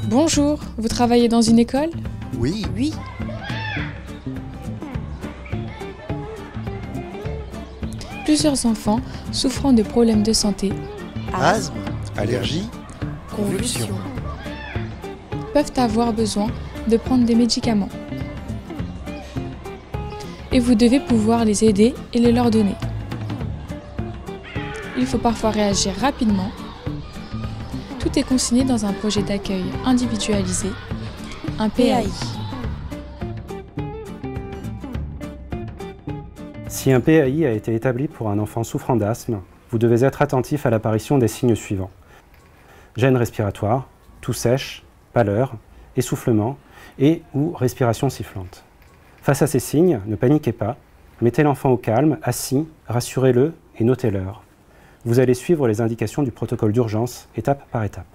Bonjour, vous travaillez dans une école? Oui. Oui. Plusieurs enfants souffrant de problèmes de santé Asthme, allergie, Convulsion. peuvent avoir besoin de prendre des médicaments. Et vous devez pouvoir les aider et les leur donner. Il faut parfois réagir rapidement. Tout est consigné dans un projet d'accueil individualisé, un PAI. Si un PAI a été établi pour un enfant souffrant d'asthme, vous devez être attentif à l'apparition des signes suivants. Gêne respiratoire, toux sèche, pâleur, essoufflement et ou respiration sifflante. Face à ces signes, ne paniquez pas, mettez l'enfant au calme, assis, rassurez-le et notez l'heure. Vous allez suivre les indications du protocole d'urgence, étape par étape.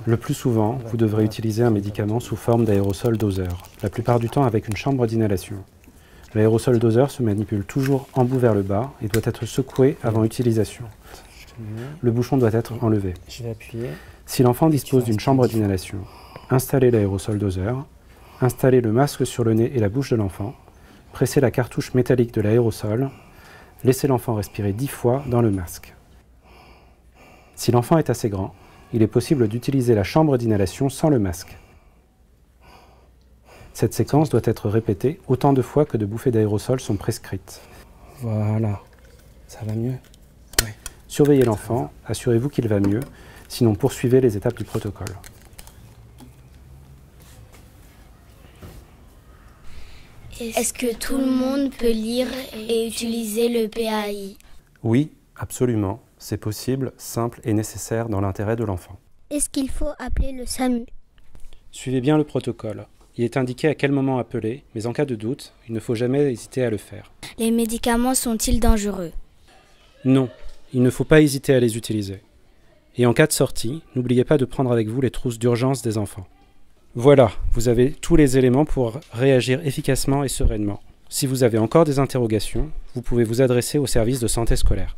Le plus souvent, vous devrez utiliser un médicament sous forme d'aérosol doseur, la plupart du temps avec une chambre d'inhalation. L'aérosol doseur se manipule toujours en bout vers le bas et doit être secoué avant utilisation. Le bouchon doit être enlevé. Je vais appuyer. Si l'enfant dispose d'une chambre d'inhalation, installez l'aérosol doseur, installez le masque sur le nez et la bouche de l'enfant, pressez la cartouche métallique de l'aérosol, laissez l'enfant respirer 10 fois dans le masque. Si l'enfant est assez grand, il est possible d'utiliser la chambre d'inhalation sans le masque. Cette séquence doit être répétée autant de fois que de bouffées d'aérosol sont prescrites. Voilà. Ça va mieux? Oui. Surveillez l'enfant, assurez-vous qu'il va mieux, sinon poursuivez les étapes du protocole. Est-ce que tout le monde peut lire et utiliser le PAI? Oui, absolument. C'est possible, simple et nécessaire dans l'intérêt de l'enfant. Est-ce qu'il faut appeler le SAMU? Suivez bien le protocole. Il est indiqué à quel moment appeler, mais en cas de doute, il ne faut jamais hésiter à le faire. Les médicaments sont-ils dangereux? Non, il ne faut pas hésiter à les utiliser. Et en cas de sortie, n'oubliez pas de prendre avec vous les trousses d'urgence des enfants. Voilà, vous avez tous les éléments pour réagir efficacement et sereinement. Si vous avez encore des interrogations, vous pouvez vous adresser au service de santé scolaire.